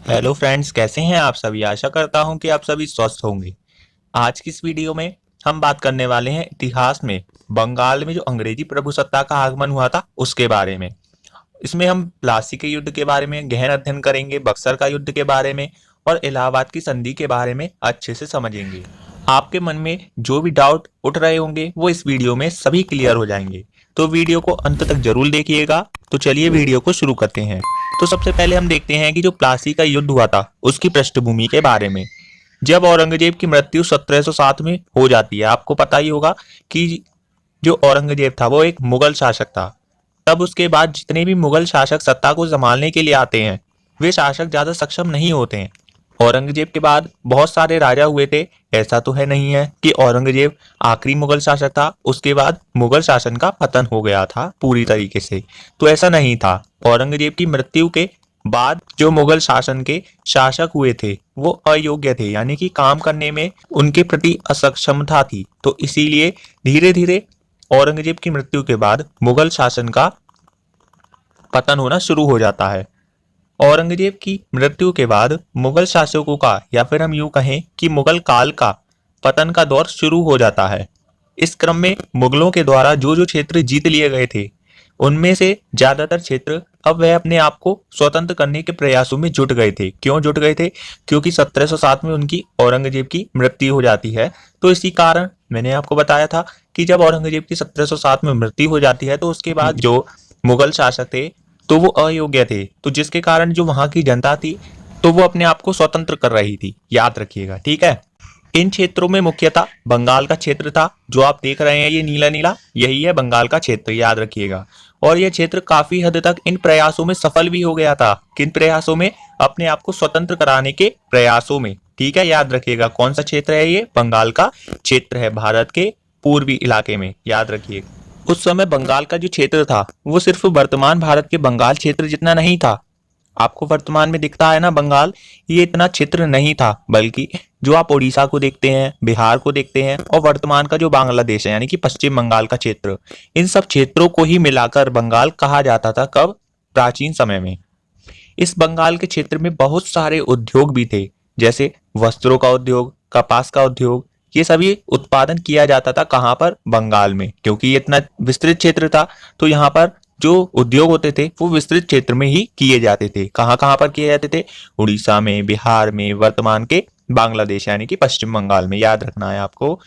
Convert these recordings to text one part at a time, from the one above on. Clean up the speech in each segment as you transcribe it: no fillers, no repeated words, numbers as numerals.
Hello friends, कैसे हैं आप सभी। आशा करता हूं कि आप सभी स्वस्थ होंगे। आज की इस वीडियो में हम बात करने वाले हैं इतिहास में बंगाल में जो अंग्रेजी प्रभुसत्ता का आगमन हुआ था उसके बारे में। इसमें हम प्लासी के युद्ध के बारे में गहन अध्ययन करेंगे, बक्सर का युद्ध के बारे में और इलाहाबाद की संधि के बारे में अच्छे से समझेंगे। आपके मन में जो भी डाउट उठ रहे होंगे वो इस वीडियो में सभी क्लियर हो जाएंगे, तो वीडियो को अंत तक जरूर देखिएगा। तो चलिए वीडियो को शुरू करते हैं। तो सबसे पहले हम देखते हैं कि जो प्लासी का युद्ध हुआ था उसकी पृष्ठभूमि के बारे में। जब औरंगजेब की मृत्यु 1707 में हो जाती है, आपको पता ही होगा कि जो औरंगजेब था वो एक मुगल शासक था। तब उसके बाद जितने भी मुगल शासक सत्ता को संभालने के लिए आते हैं वे शासक ज्यादा सक्षम नहीं होते हैं। औरंगजेब के बाद बहुत सारे राजा हुए थे। ऐसा तो है नहीं है कि औरंगजेब आखिरी मुगल शासक था, उसके बाद मुगल शासन का पतन हो गया था पूरी तरीके से। तो ऐसा नहीं था। औरंगजेब की मृत्यु के बाद जो मुगल शासन के शासक हुए थे वो अयोग्य थे, यानी कि काम करने में उनके प्रति असक्षमता थी। तो इसीलिए धीरे धीरे औरंगजेब की मृत्यु के बाद मुगल शासन का पतन होना शुरू हो जाता है। औरंगजेब की मृत्यु के बाद मुगल शासकों का, या फिर हम यूं कहें कि मुगल काल का पतन का दौर शुरू हो जाता है। इस क्रम में मुगलों के द्वारा जो जो क्षेत्र जीत लिए गए थे उनमें से ज्यादातर क्षेत्र अब वह अपने आप को स्वतंत्र करने के प्रयासों में जुट गए थे। क्यों जुट गए थे? क्योंकि 1707 में उनकी औरंगजेब की मृत्यु हो जाती है। तो इसी कारण मैंने आपको बताया था कि जब औरंगजेब की 1707 में मृत्यु हो जाती है तो उसके बाद जो मुगल शासक थे तो वो अयोग्य थे, तो जिसके कारण जो वहां की जनता थी तो वो अपने आप को स्वतंत्र कर रही थी। याद रखिएगा, ठीक है। इन क्षेत्रों में मुख्यतः बंगाल का क्षेत्र था। जो आप देख रहे हैं ये नीला नीला, यही है बंगाल का क्षेत्र, याद रखिएगा। और यह क्षेत्र काफी हद तक इन प्रयासों में सफल भी हो गया था। किन प्रयासों में? अपने आप को स्वतंत्र कराने के प्रयासों में, ठीक है। याद रखिएगा कौन सा क्षेत्र है ये? बंगाल का क्षेत्र है, भारत के पूर्वी इलाके में, याद रखिएगा। उस समय बंगाल का जो क्षेत्र था वो सिर्फ वर्तमान भारत के बंगाल क्षेत्र जितना नहीं था। आपको वर्तमान में दिखता है ना बंगाल, ये इतना क्षेत्र नहीं था, बल्कि जो आप उड़ीसा को देखते हैं, बिहार को देखते हैं और वर्तमान का जो बांग्लादेश है यानी कि पश्चिम बंगाल का क्षेत्र, इन सब क्षेत्रों को ही मिलाकर बंगाल कहा जाता था। कब? प्राचीन समय में। इस बंगाल के क्षेत्र में बहुत सारे उद्योग भी थे, जैसे वस्त्रों का उद्योग, कपास का उद्योग। ये सभी उत्पादन किया जाता था कहाँ पर? बंगाल में। क्योंकि ये इतना विस्तृत क्षेत्र था तो यहाँ पर जो उद्योग होते थे वो विस्तृत क्षेत्र में ही किए जाते थे। कहाँ कहाँ पर किए जाते थे? उड़ीसा में, बिहार में, वर्तमान के बांग्लादेश यानी कि पश्चिम बंगाल में। याद रखना है आपको।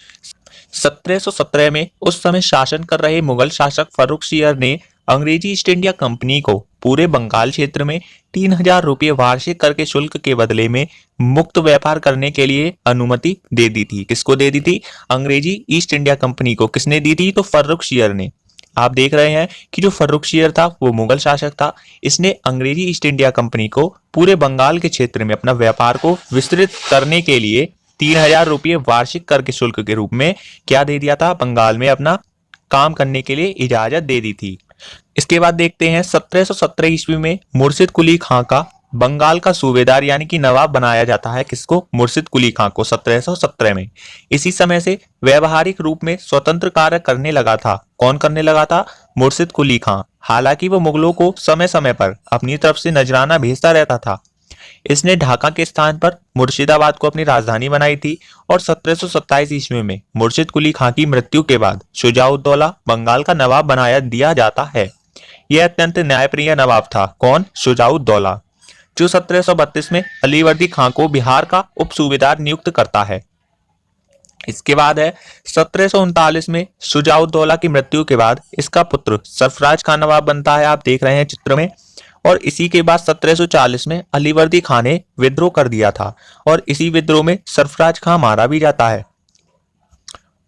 1717 में उस समय शासन कर रहे मुगल शासक फर्रुखसियर ने अंग्रेजी ईस्ट इंडिया कंपनी को पूरे बंगाल क्षेत्र में 3000 रुपये वार्षिक कर के शुल्क के बदले में मुक्त व्यापार करने के लिए अनुमति दे दी थी। किसको दे दी थी? अंग्रेजी ईस्ट इंडिया कंपनी को। किसने दी थी? तो फर्रुखसियर ने। आप देख रहे हैं कि जो फर्रुखसियर था वो मुगल शासक था। इसने अंग्रेजी ईस्ट इंडिया कंपनी को पूरे बंगाल के क्षेत्र में अपना व्यापार को विस्तृत करने के लिए 3000 रुपये वार्षिक कर के शुल्क के रूप में क्या दे दिया था? बंगाल में अपना काम करने के लिए इजाजत दे दी थी। इसके बाद देखते हैं 1717 ईस्वी में मुर्शिद कुली खां का बंगाल का सूबेदार यानी कि नवाब बनाया जाता है। किसको? मुर्शिद कुली खां को 1717 में। इसी समय से व्यवहारिक रूप में स्वतंत्र कार्य करने लगा था। कौन करने लगा था? मुर्शिद कुली खां। हालांकि वो मुगलों को समय समय पर अपनी तरफ से नजराना भेजता रहता था। इसने ढाका के स्थान पर मुर्शिदाबाद को अपनी राजधानी बनाई थी और 1727 ईस्वी में मुर्शिद कुली खां की मृत्यु के बाद शुजाउद्दौला बंगाल का नवाब बनाया दिया जाता है। यह अत्यंत न्यायप्रिय नवाब था। कौन? शुजाउद्दौला, जो 1732 में अलीवर्दी खां को बिहार का उप सूबेदार नियुक्त करता है। इसके बाद है 1739 में शुजाउद्दौला की मृत्यु के बाद इसका पुत्र सरफराज खान नवाब बनता है। आप देख रहे हैं चित्र में। और इसी के बाद 1740 में अलीवर्दी खां ने विद्रोह कर दिया था और इसी विद्रोह में सरफराज खां मारा भी जाता है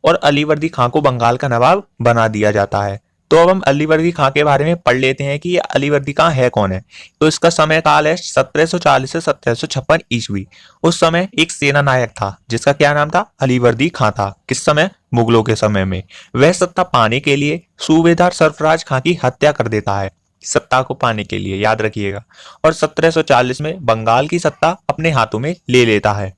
और अलीवर्दी खां को बंगाल का नवाब बना दिया जाता है। तो अब हम अलीवर्दी खां के बारे में पढ़ लेते हैं कि ये अलीवर्दी खां है कौन है। तो इसका समय काल है 1740 से 1756 ईस्वी। उस समय एक सेना नायक था जिसका क्या नाम था? अलीवर्दी खां था। किस समय? मुगलों के समय में। वह सत्ता पाने के लिए सूबेदार सरफराज खां की हत्या कर देता है, सत्ता को पाने के लिए, याद रखिएगा। और 1740 में बंगाल की सत्ता अपने हाथों में ले लेता है।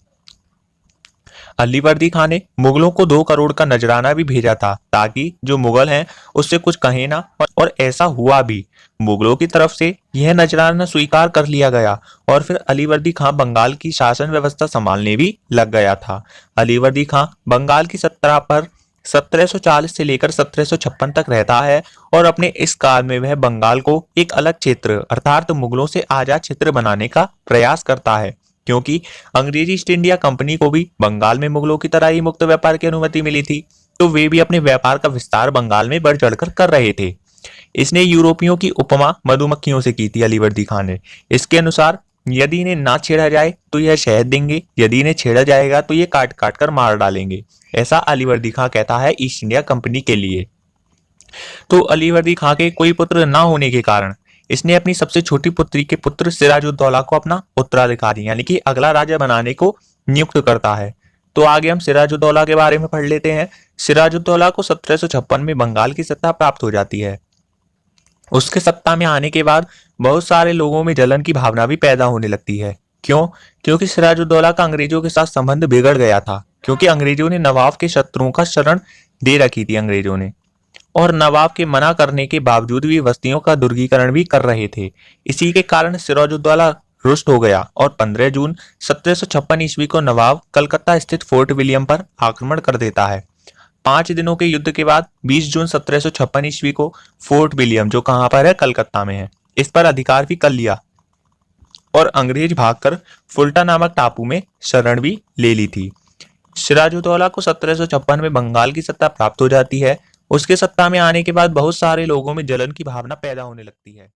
अलीवर्दी खां ने मुगलों को 2 करोड़ का नजराना भी भेजा था ताकि जो मुगल हैं उससे कुछ कहे ना, और ऐसा हुआ भी। मुगलों की तरफ से यह नजराना स्वीकार कर लिया गया और फिर अलीवर्दी खां बंगाल की शासन व्यवस्था संभालने भी लग गया था। अलीवर्दी खां बंगाल की सत्ता पर 1740 से लेकर 1756 तक रहता है और अपने इस काल में वह बंगाल को एक अलग क्षेत्र अर्थात मुगलों से आजाद क्षेत्र बनाने का प्रयास करता है, क्योंकि अंग्रेजी ईस्ट इंडिया कंपनी को भी बंगाल में मुगलों की तरह ही मुक्त व्यापार की अनुमति मिली थी, तो वे भी अपने व्यापार का विस्तार बंगाल में बढ़ चढ़कर कर रहे थे। इसने यूरोपियों की उपमा मधुमक्खियों से की थी अलीवर्दी खान ने। इसके अनुसार यदि इन्हें ना छेड़ा जाए तो यह शहद देंगे, यदि इन्हें छेड़ा जाएगा तो ये काट काट कर मार डालेंगे। ऐसा अलीवर्दी खां कहता है ईस्ट इंडिया कंपनी के लिए। तो अलीवर्दी खां के कोई पुत्र ना होने के कारण इसने अपनी सबसे छोटी पुत्री के पुत्र सिराजुद्दौला को अपना उत्तराधिकारी यानी कि अगला राजा बनाने को नियुक्त करता है। तो आगे हम सिराजुद्दौला के बारे में पढ़ लेते हैं। सिराजुद्दौला को 1756 में बंगाल की सत्ता प्राप्त हो जाती है। उसके सत्ता में आने के बाद बहुत सारे लोगों में जलन की भावना भी पैदा होने लगती है। क्यों? क्योंकि सिराजुद्दौला का अंग्रेजों के साथ संबंध बिगड़ गया था, क्योंकि अंग्रेजों ने नवाब के शत्रुओं का शरण दे रखी थी अंग्रेजों ने, और नवाब के मना करने के बावजूद भी बस्तियों का दुर्गीकरण भी कर रहे थे। इसी के कारण सिराजुद्दौला रुष्ट हो गया और 15 जून 1756 ईस्वी को नवाब कलकत्ता स्थित फोर्ट विलियम पर आक्रमण कर देता है। 5 दिनों के युद्ध के बाद 20 जून 1756 ईस्वी को फोर्ट विलियम, जो कहां पर है, कलकत्ता में है, इस पर अधिकार भी कर लिया और अंग्रेज भागकर फुल्टा नामक टापू में शरण भी ले ली थी। सिराजुद्दौला को 1756 में बंगाल की सत्ता प्राप्त हो जाती है। उसके सत्ता में आने के बाद बहुत सारे लोगों में जलन की भावना पैदा होने लगती है।